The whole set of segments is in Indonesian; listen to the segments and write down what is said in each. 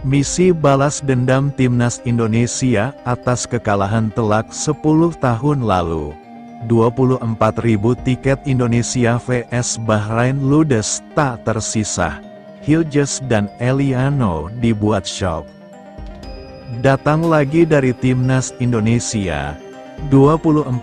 Misi balas dendam Timnas Indonesia atas kekalahan telak 10 tahun lalu. 24.000 tiket Indonesia vs Bahrain ludes tak tersisa. Hiljes dan Eliano dibuat shock. Datang lagi dari Timnas Indonesia. 24.000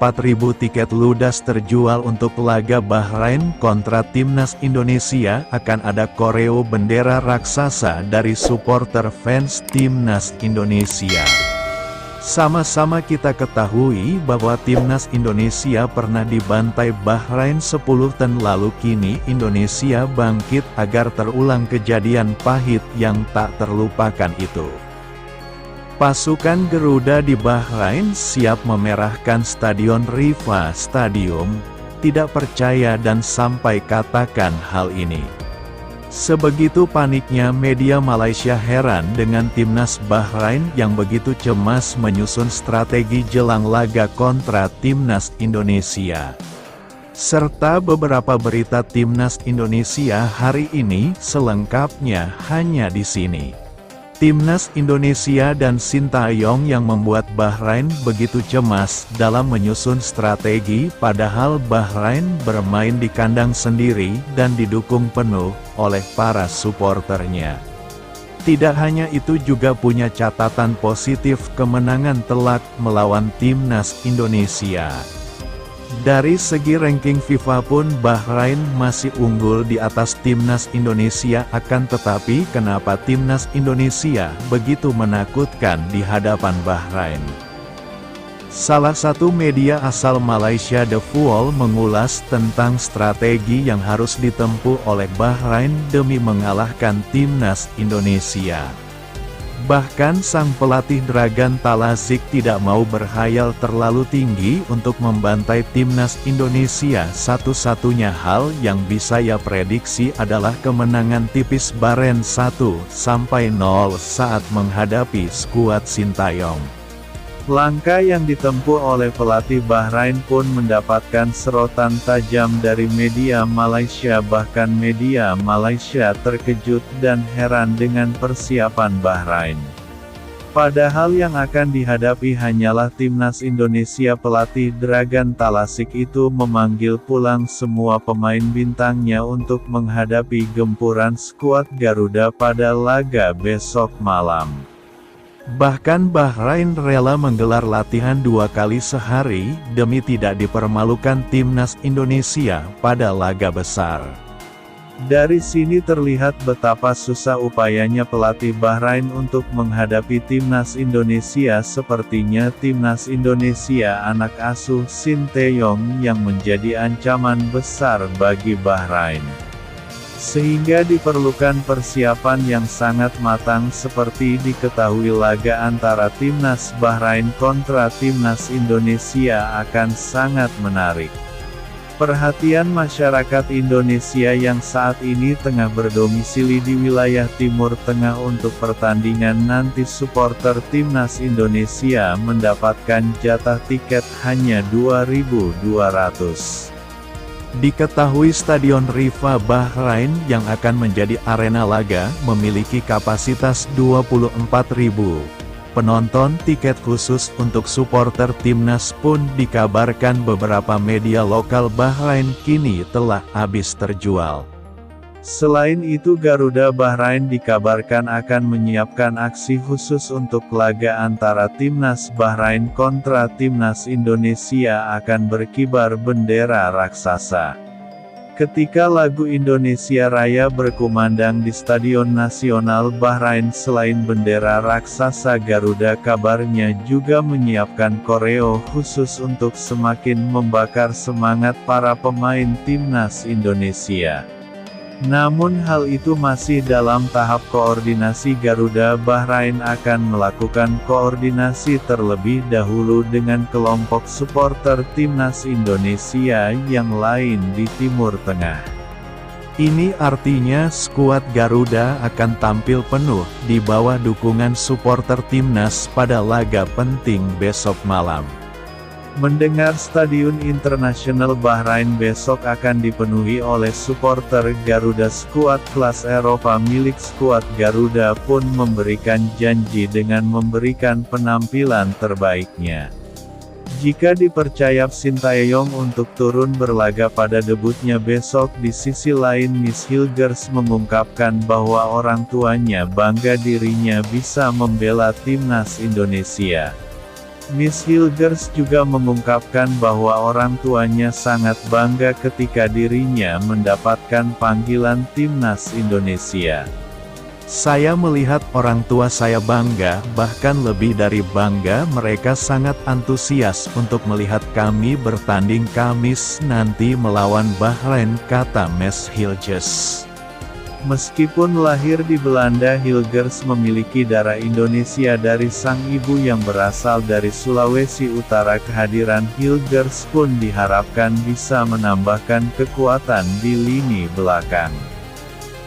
tiket ludes terjual untuk laga Bahrain kontra Timnas Indonesia. Akan ada koreo bendera raksasa dari supporter fans Timnas Indonesia. Sama-sama kita ketahui bahwa Timnas Indonesia pernah dibantai Bahrain 10 tahun lalu. Kini Indonesia bangkit agar terulang kejadian pahit yang tak terlupakan itu. Pasukan Garuda di Bahrain siap memerahkan Stadion Riva Stadium, tidak percaya dan sampai katakan hal ini. Sebegitu paniknya media Malaysia heran dengan Timnas Bahrain yang begitu cemas menyusun strategi jelang laga kontra Timnas Indonesia. Serta beberapa berita Timnas Indonesia hari ini selengkapnya hanya di sini. Timnas Indonesia dan Sintayong yang membuat Bahrain begitu cemas dalam menyusun strategi, padahal Bahrain bermain di kandang sendiri dan didukung penuh oleh para suporternya. Tidak hanya itu, juga punya catatan positif kemenangan telak melawan Timnas Indonesia. Dari segi ranking FIFA pun Bahrain masih unggul di atas Timnas Indonesia. Akan tetapi kenapa Timnas Indonesia begitu menakutkan di hadapan Bahrain? Salah satu media asal Malaysia, The Full, mengulas tentang strategi yang harus ditempuh oleh Bahrain demi mengalahkan Timnas Indonesia. Bahkan sang pelatih Dragan Talazic tidak mau berkhayal terlalu tinggi untuk membantai Timnas Indonesia. Satu-satunya hal yang bisa ia prediksi adalah kemenangan tipis Bahrain 1-0 saat menghadapi skuad Sintayong. Langkah yang ditempuh oleh pelatih Bahrain pun mendapatkan serotan tajam dari media Malaysia. Bahkan media Malaysia terkejut dan heran dengan persiapan Bahrain. Padahal yang akan dihadapi hanyalah Timnas Indonesia. Pelatih Dragan Talazic itu memanggil pulang semua pemain bintangnya untuk menghadapi gempuran skuad Garuda pada laga besok malam. Bahkan Bahrain rela menggelar latihan 2 kali sehari, demi tidak dipermalukan Timnas Indonesia pada laga besar. Dari sini terlihat betapa susah upayanya pelatih Bahrain untuk menghadapi Timnas Indonesia. Sepertinya Timnas Indonesia anak asuh Sintayong yang menjadi ancaman besar bagi Bahrain. Sehingga diperlukan persiapan yang sangat matang. Seperti diketahui laga antara Timnas Bahrain kontra Timnas Indonesia akan sangat menarik perhatian masyarakat Indonesia yang saat ini tengah berdomisili di wilayah Timur Tengah. Untuk pertandingan nanti supporter Timnas Indonesia mendapatkan jatah tiket hanya 2.200. Diketahui Stadion Riva Bahrain yang akan menjadi arena laga memiliki kapasitas 24.000 penonton. Tiket khusus untuk supporter Timnas pun dikabarkan beberapa media lokal Bahrain kini telah habis terjual. Selain itu, Garuda Bahrain dikabarkan akan menyiapkan aksi khusus untuk laga antara Timnas Bahrain kontra Timnas Indonesia. Akan berkibar bendera raksasa ketika lagu Indonesia Raya berkumandang di Stadion Nasional Bahrain. Selain bendera raksasa, Garuda kabarnya juga menyiapkan koreo khusus untuk semakin membakar semangat para pemain Timnas Indonesia. Namun hal itu masih dalam tahap koordinasi. Garuda Bahrain akan melakukan koordinasi terlebih dahulu dengan kelompok supporter Timnas Indonesia yang lain di Timur Tengah. Ini artinya skuad Garuda akan tampil penuh di bawah dukungan supporter Timnas pada laga penting besok malam. Mendengar Stadion Internasional Bahrain besok akan dipenuhi oleh supporter Garuda, skuad kelas Eropa milik skuad Garuda pun memberikan janji dengan memberikan penampilan terbaiknya. Jika dipercaya Sintayong untuk turun berlaga pada debutnya besok, di sisi lain Miss Hilgers mengungkapkan bahwa orang tuanya bangga dirinya bisa membela timnas Indonesia. Miss Hilgers juga mengungkapkan bahwa orang tuanya sangat bangga ketika dirinya mendapatkan panggilan timnas Indonesia. Saya melihat orang tua saya bangga, bahkan lebih dari bangga, mereka sangat antusias untuk melihat kami bertanding Kamis nanti melawan Bahrain, kata Miss Hilgers. Meskipun lahir di Belanda, Hilgers memiliki darah Indonesia dari sang ibu yang berasal dari Sulawesi Utara. Kehadiran Hilgers pun diharapkan bisa menambahkan kekuatan di lini belakang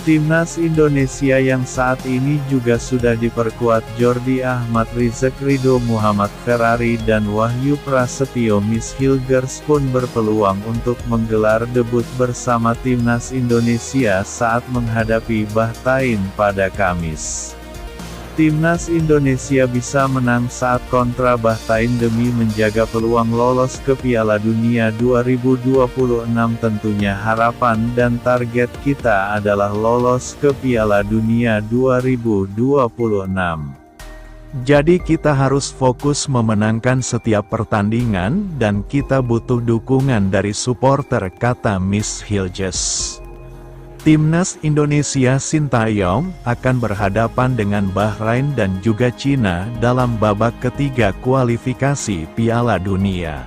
timnas Indonesia yang saat ini juga sudah diperkuat Jordi Ahmad, Rizek Ridho, Muhammad Ferrari dan Wahyu Prasetyo. Miss Hilgers pun berpeluang untuk menggelar debut bersama timnas Indonesia saat menghadapi Bahrain pada Kamis. Timnas Indonesia bisa menang saat kontra Bahrain demi menjaga peluang lolos ke Piala Dunia 2026. Tentunya harapan dan target kita adalah lolos ke Piala Dunia 2026. Jadi kita harus fokus memenangkan setiap pertandingan dan kita butuh dukungan dari supporter, kata Miss Hilgers. Timnas Indonesia Sintayong akan berhadapan dengan Bahrain dan juga Cina dalam babak ketiga kualifikasi Piala Dunia.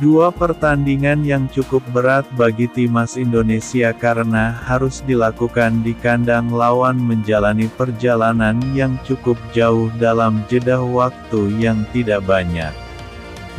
Dua pertandingan yang cukup berat bagi timnas Indonesia karena harus dilakukan di kandang lawan, menjalani perjalanan yang cukup jauh dalam jeda waktu yang tidak banyak.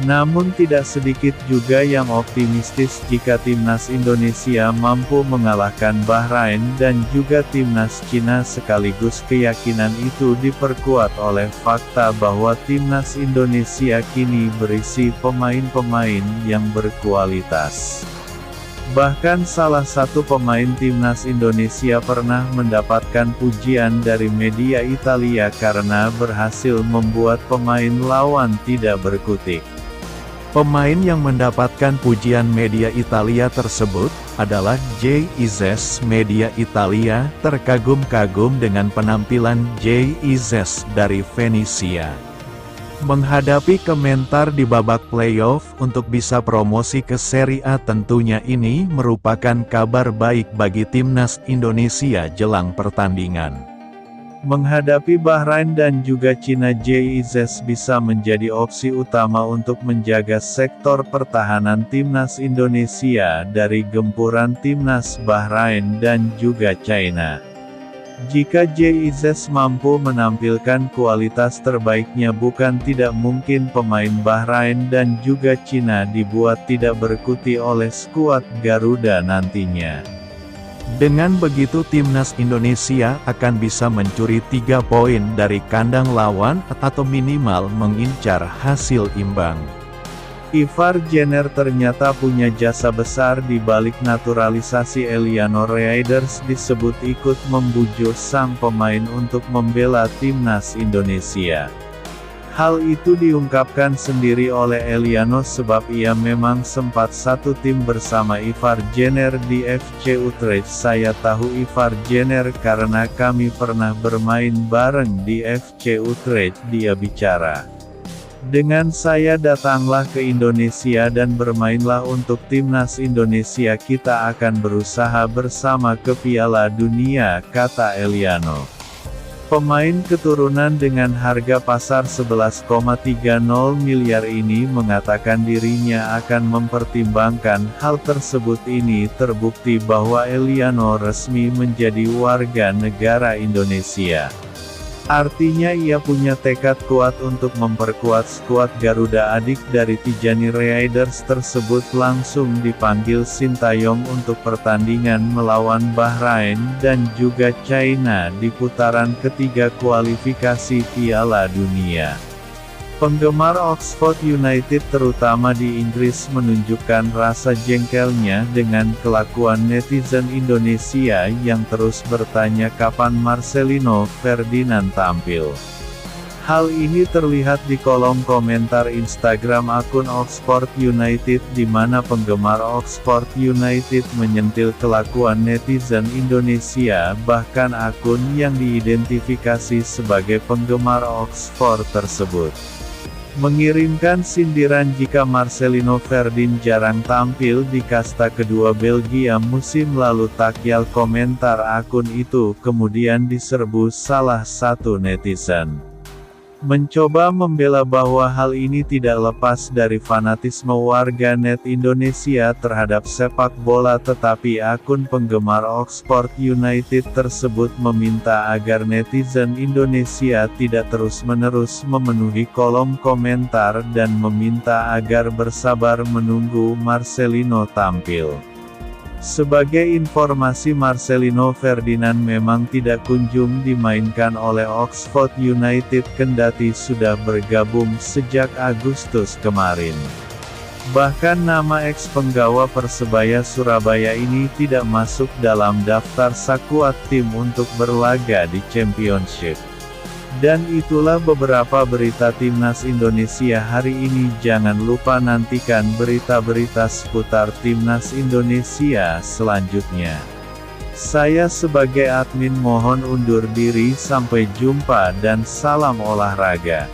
Namun tidak sedikit juga yang optimistis jika timnas Indonesia mampu mengalahkan Bahrain dan juga timnas Cina, sekaligus keyakinan itu diperkuat oleh fakta bahwa timnas Indonesia kini berisi pemain-pemain yang berkualitas. Bahkan salah satu pemain timnas Indonesia pernah mendapatkan pujian dari media Italia karena berhasil membuat pemain lawan tidak berkutik. Pemain yang mendapatkan pujian media Italia tersebut adalah Jay Izzes. Media Italia terkagum-kagum dengan penampilan Jay Izzes dari Venezia. Menghadapi komentar di babak playoff untuk bisa promosi ke Serie A, tentunya ini merupakan kabar baik bagi timnas Indonesia jelang pertandingan. Menghadapi Bahrain dan juga Cina, Jay Izzes bisa menjadi opsi utama untuk menjaga sektor pertahanan timnas Indonesia dari gempuran timnas Bahrain dan juga China. Jika Jay Izzes mampu menampilkan kualitas terbaiknya, bukan tidak mungkin pemain Bahrain dan juga Cina dibuat tidak berkutik oleh skuad Garuda nantinya. Dengan begitu timnas Indonesia akan bisa mencuri 3 poin dari kandang lawan atau minimal mengincar hasil imbang. Ivar Jenner ternyata punya jasa besar di balik naturalisasi Eliano Reinders, disebut ikut membujuk sang pemain untuk membela timnas Indonesia. Hal itu diungkapkan sendiri oleh Eliano sebab ia memang sempat satu tim bersama Ivar Jenner di FC Utrecht. Saya tahu Ivar Jenner karena kami pernah bermain bareng di FC Utrecht, dia bicara. Dengan saya datanglah ke Indonesia dan bermainlah untuk timnas Indonesia, kita akan berusaha bersama ke Piala Dunia, kata Eliano. Pemain keturunan dengan harga pasar 11,30 miliar ini mengatakan dirinya akan mempertimbangkan hal tersebut. Ini terbukti bahwa Eliano resmi menjadi warga negara Indonesia. Artinya ia punya tekad kuat untuk memperkuat skuad Garuda. Adik dari Tijani Reinders tersebut langsung dipanggil Sintayong untuk pertandingan melawan Bahrain dan juga China di putaran ketiga kualifikasi Piala Dunia. Penggemar Oxford United terutama di Inggris menunjukkan rasa jengkelnya dengan kelakuan netizen Indonesia yang terus bertanya kapan Marcelino Ferdinand tampil. Hal ini terlihat di kolom komentar Instagram akun Oxford United di mana penggemar Oxford United menyentil kelakuan netizen Indonesia, bahkan akun yang diidentifikasi sebagai penggemar Oxford tersebut mengirimkan sindiran jika Marcelino Ferdinand jarang tampil di kasta kedua Belgia musim lalu. Takyal komentar akun itu kemudian diserbu salah satu netizen mencoba membela bahwa hal ini tidak lepas dari fanatisme warganet Indonesia terhadap sepak bola, tetapi akun penggemar Oxford United tersebut meminta agar netizen Indonesia tidak terus-menerus memenuhi kolom komentar dan meminta agar bersabar menunggu Marcelino tampil. Sebagai informasi, Marcelino Ferdinand memang tidak kunjung dimainkan oleh Oxford United kendati sudah bergabung sejak Agustus kemarin. Bahkan nama ex-penggawa Persebaya Surabaya ini tidak masuk dalam daftar skuad tim untuk berlaga di Championship. Dan itulah beberapa berita Timnas Indonesia hari ini. Jangan lupa nantikan berita-berita seputar Timnas Indonesia selanjutnya. Saya sebagai admin mohon undur diri, sampai jumpa dan salam olahraga.